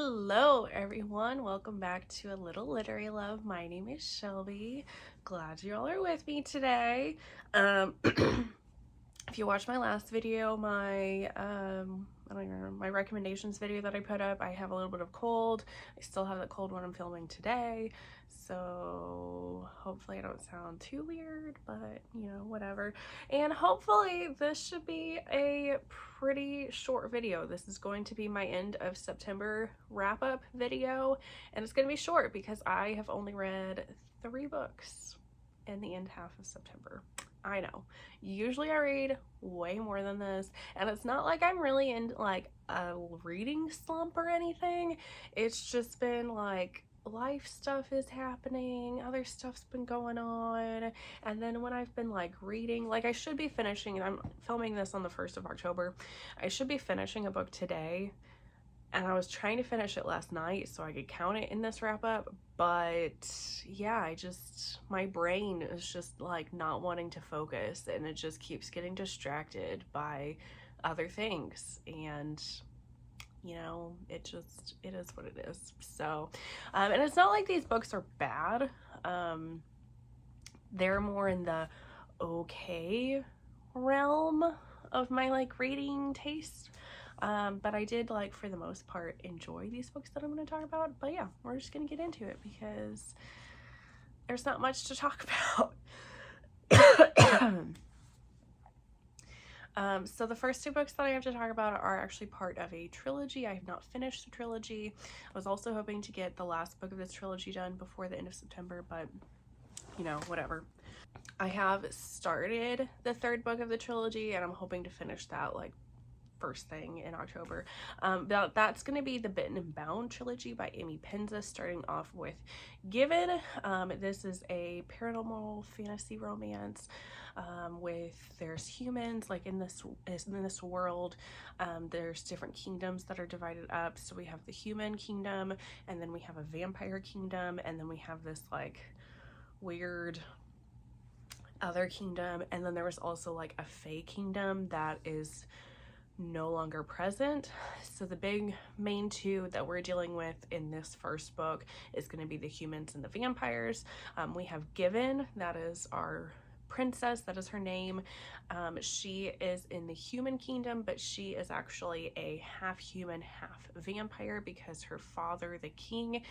Hello everyone, welcome back to A Little Literary Love. My name is Shelby. Glad you all are with me today. If you watched my last video, my I don't even remember, my recommendations video that I put up, I have a little bit of cold. I still have that cold when I'm filming today, so hopefully I don't sound too weird, but you know, whatever. And hopefully this should be a pretty short video. This is going to be my end of September wrap-up video, and it's going to be short because I have only read 3 books in the end half of September. I know, usually I read way more than this, and it's not like I'm really in like a reading slump or anything. It's just been like life stuff is happening, other stuff's been going on, and then when I've been like reading, like I should be finishing, I'm filming this on the 1st of October, I should be finishing a book today, and I was trying to finish it last night so I could count it in this wrap up, but yeah, my brain is just like not wanting to focus, and it just keeps getting distracted by other things, and you know, it is what it is. So and it's not like these books are bad, they're more in the okay realm of my like reading taste. But I did, like, for the most part, enjoy these books that I'm going to talk about. But yeah, we're just going to get into it because there's not much to talk about. So the first 2 books that I have to talk about are actually part of a trilogy. I have not finished the trilogy. I was also hoping to get the last book of this trilogy done before the end of September, but you know, whatever. I have started the 3rd book of the trilogy, and I'm hoping to finish that like first thing in October. That's going to be the Bitten and Bound trilogy by Amy Pennza, starting off with Given. This is a paranormal fantasy romance there's humans, like in this world. There's different kingdoms that are divided up. So we have the human kingdom, and then we have a vampire kingdom, and then we have this like weird other kingdom, and then there was also like a fae kingdom that is no longer present. So the big main 2 that we're dealing with in this first book is going to be the humans and the vampires. We have Given, that is our princess, that is her name. She is in the human kingdom, but she is actually a half human, half vampire because her father, the king,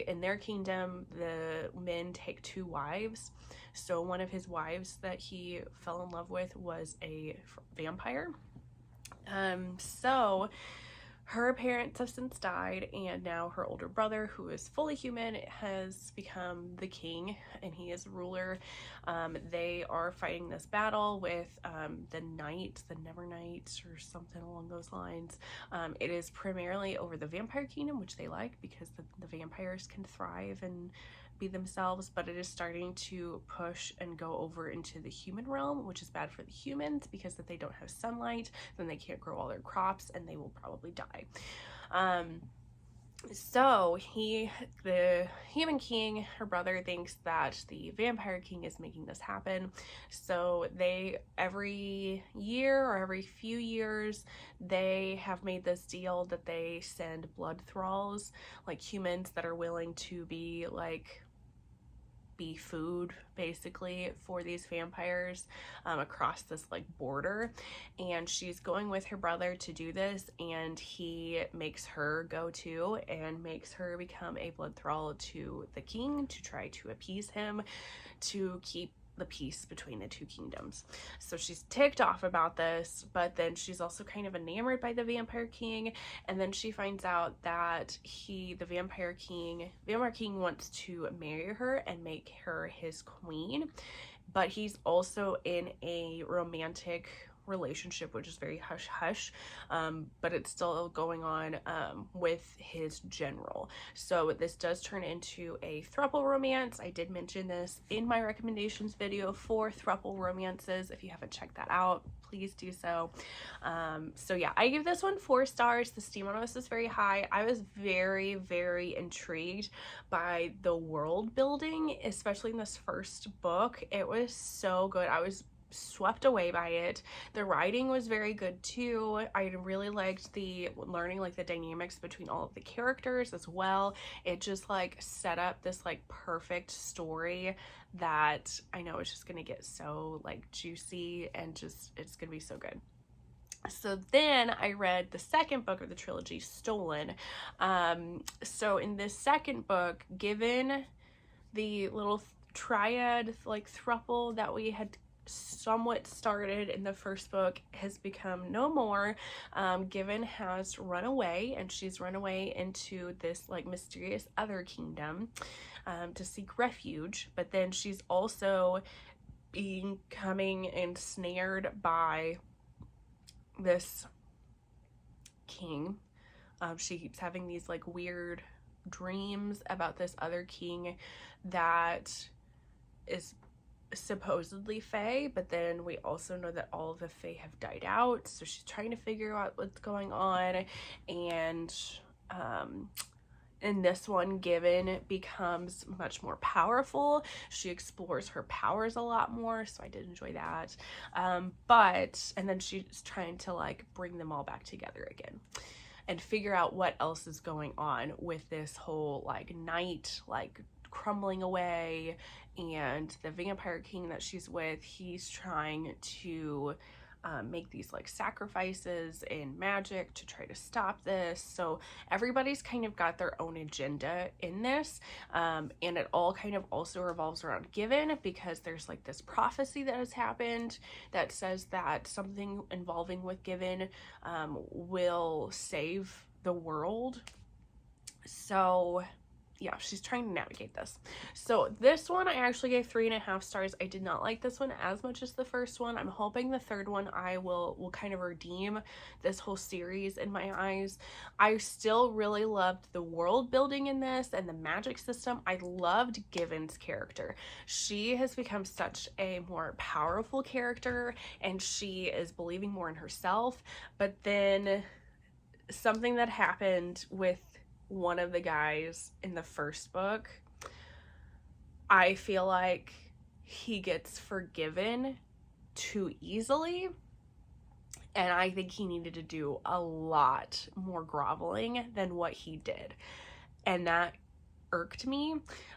in their kingdom, the men take 2 wives. So one of his wives that he fell in love with was a vampire. So her parents have since died, and now her older brother, who is fully human, has become the king, and he is ruler. They are fighting this battle with the Never Knights, or something along those lines. It is primarily over the vampire kingdom, which they like because the vampires can thrive and be themselves, but it is starting to push and go over into the human realm, which is bad for the humans because if they don't have sunlight, then they can't grow all their crops and they will probably die. So the human king, her brother, thinks that the vampire king is making this happen. So every year or every few years, they have made this deal that they send blood thralls, like humans that are willing to be food basically for these vampires across this like border, and she's going with her brother to do this, and he makes her go too and makes her become a blood thrall to the king to try to appease him, to keep the peace between the 2 kingdoms. So she's ticked off about this, but then she's also kind of enamored by the vampire king, and then she finds out that the vampire king wants to marry her and make her his queen, but he's also in a romantic relationship, which is very hush hush, but it's still going on with his general. So this does turn into a throuple romance. I did mention this in my recommendations video for throuple romances. If you haven't checked that out, please do so. So yeah, I give this one 4 stars. The steam on this is very high. I was very, very intrigued by the world building, especially in this first book. It was so good. I was swept away by it. The writing was very good too. I really liked the learning like the dynamics between all of the characters as well. It just like set up this like perfect story that I know is just gonna get so like juicy and just it's gonna be so good. So then I read the second book of the trilogy, Stolen. So in this second book, given the little triad like throuple that we had somewhat started in the first book has become no more. Given has run away, and she's run away into this like mysterious other kingdom to seek refuge, but then she's also becoming ensnared by this king. She keeps having these like weird dreams about this other king that is supposedly fae, but then we also know that all of the fae have died out, so she's trying to figure out what's going on. And in this one, Given becomes much more powerful. She explores her powers a lot more, so I did enjoy that. And then she's trying to like bring them all back together again and figure out what else is going on with this whole like night like crumbling away, and the vampire king that she's with, he's trying to make these like sacrifices and magic to try to stop this. So everybody's kind of got their own agenda in this, and it all kind of also revolves around Given, because there's like this prophecy that has happened that says that something involving with Given will save the world. So yeah, she's trying to navigate this. So this one I actually gave 3.5 stars. I did not like this one as much as the first one. I'm hoping the third one I will kind of redeem this whole series in my eyes. I still really loved the world building in this and the magic system. I loved Given's character. She has become such a more powerful character, and she is believing more in herself. But then something that happened with one of the guys in the first book, I feel like he gets forgiven too easily, and I think he needed to do a lot more groveling than what he did, and that irked me.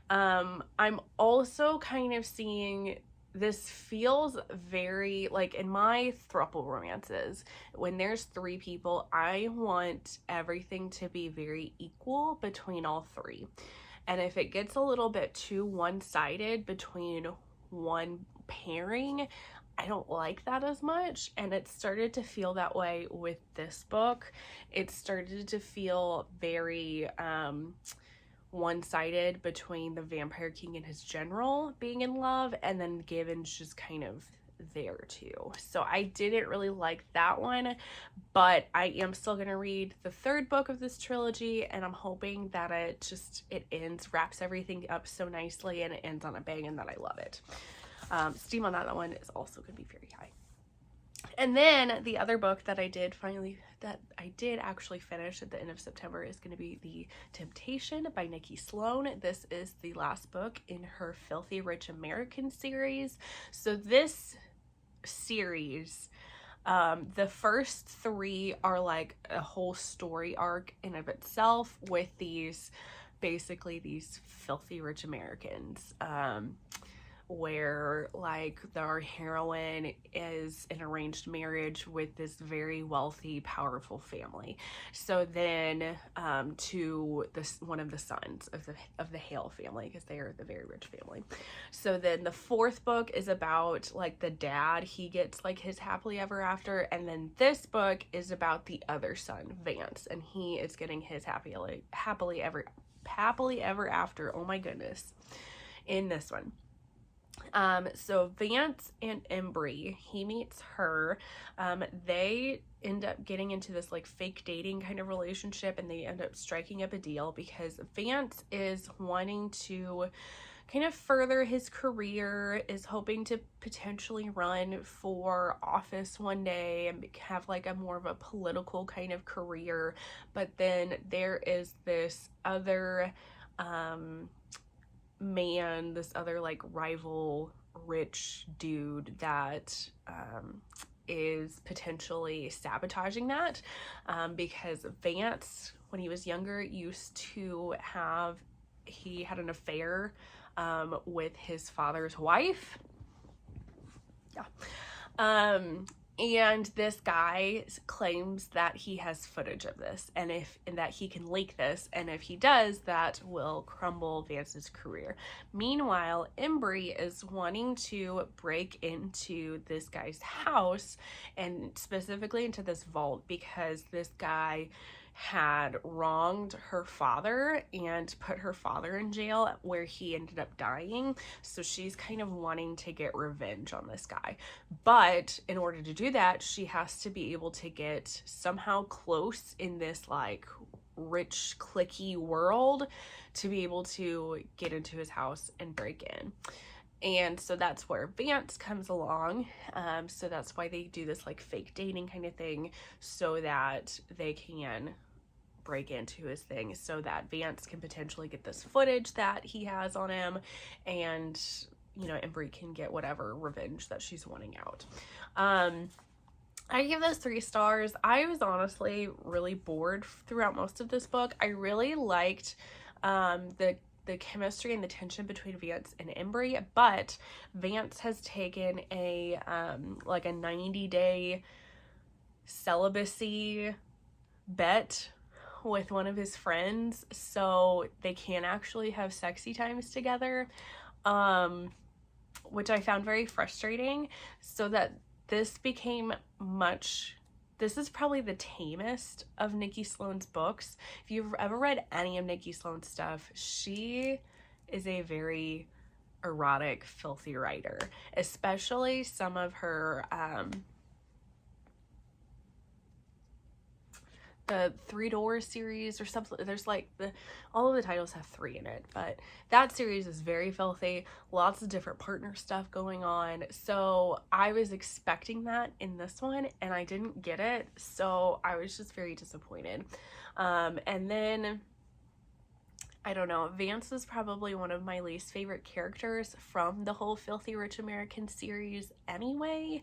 I'm also kind of seeing this feels very like in my throuple romances, when there's 3 people, I want everything to be very equal between all 3. And if it gets a little bit too one-sided between one pairing, I don't like that as much. And it started to feel that way with this book. It started to feel very one-sided between the vampire king and his general being in love, and then Given's just kind of there too. So I didn't really like that one, but I am still gonna read the third book of this trilogy, and I'm hoping that it wraps everything up so nicely, and it ends on a bang, and that I love it. Steam on that one is also gonna be very high. And then the other book that I did actually finish at the end of September is going to be The Temptation by Nikki Sloane. This is the last book in her Filthy Rich American series. So this series, the first 3 are like a whole story arc in of itself with these filthy rich Americans, where like our heroine is an arranged marriage with this very wealthy, powerful family. So then to this one of the sons of the Hale family, because they are the very rich family. So then the 4th book is about like the dad, he gets like his happily ever after, and then this book is about the other son, Vance, and he is getting his happily ever after. Oh my goodness, in this one. So Vance and Embry, he meets her, they end up getting into this like fake dating kind of relationship, and they end up striking up a deal because Vance is wanting to kind of further his career, is hoping to potentially run for office one day and have like a more of a political kind of career. But then there is this other man, this other like rival rich dude that is potentially sabotaging that, because Vance, when he was younger, used to have, he had an affair with his father's wife. Yeah. And this guy claims that he has footage of this, and that he can leak this, and if he does, that will crumble Vance's career. Meanwhile, Embry is wanting to break into this guy's house, and specifically into this vault, because this guy had wronged her father and put her father in jail, where he ended up dying. So she's kind of wanting to get revenge on this guy. But in order to do that, she has to be able to get somehow close in this like rich, cliquey world to be able to get into his house and break in. And so that's where Vance comes along. So that's why they do this like fake dating kind of thing, so that they can break into his thing, so that Vance can potentially get this footage that he has on him, and you know, Embry can get whatever revenge that she's wanting out. I give this 3 stars. I was honestly really bored throughout most of this book. I really liked the chemistry and the tension between Vance and Embry, but Vance has taken a like a 90-day celibacy bet with one of his friends, so they can actually have sexy times together, which I found very frustrating. So that this became this is probably the tamest of Nikki Sloane's books. If you've ever read any of Nikki Sloane's stuff, she is a very erotic, filthy writer, especially some of her the 3 Doors series or something. There's like all of the titles have 3 in it, but that series is very filthy, lots of different partner stuff going on. So I was expecting that in this one, and I didn't get it, so I was just very disappointed. And then I don't know, Vance is probably one of my least favorite characters from the whole Filthy Rich American series anyway.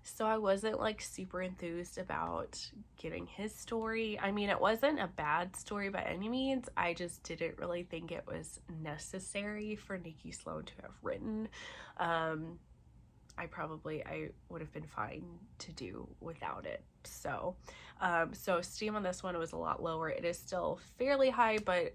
So I wasn't like super enthused about getting his story. I mean, it wasn't a bad story by any means. I just didn't really think it was necessary for Nikki Sloane to have written. I would have been fine to do without it. So, so esteem on this one was a lot lower. It is still fairly high, but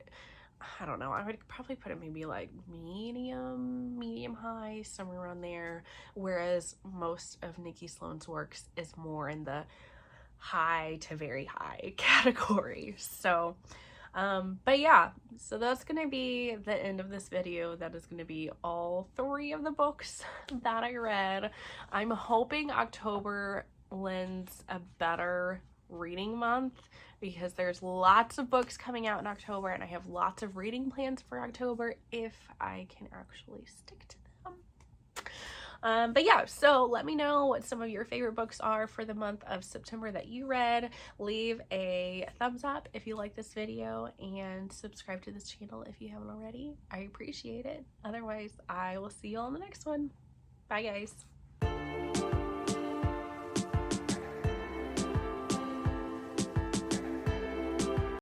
I don't know, I would probably put it maybe like medium high, somewhere around there, whereas most of Nikki Sloane's works is more in the high to very high category. So but yeah, so that's gonna be the end of this video. That is gonna be all 3 of the books that I read. I'm hoping October lends a better reading month, because there's lots of books coming out in October, and I have lots of reading plans for October if I can actually stick to them. But yeah, so let me know what some of your favorite books are for the month of September that you read. Leave a thumbs up if you like this video, and subscribe to this channel if you haven't already. I appreciate it. Otherwise, I will see you all in the next one. Bye guys.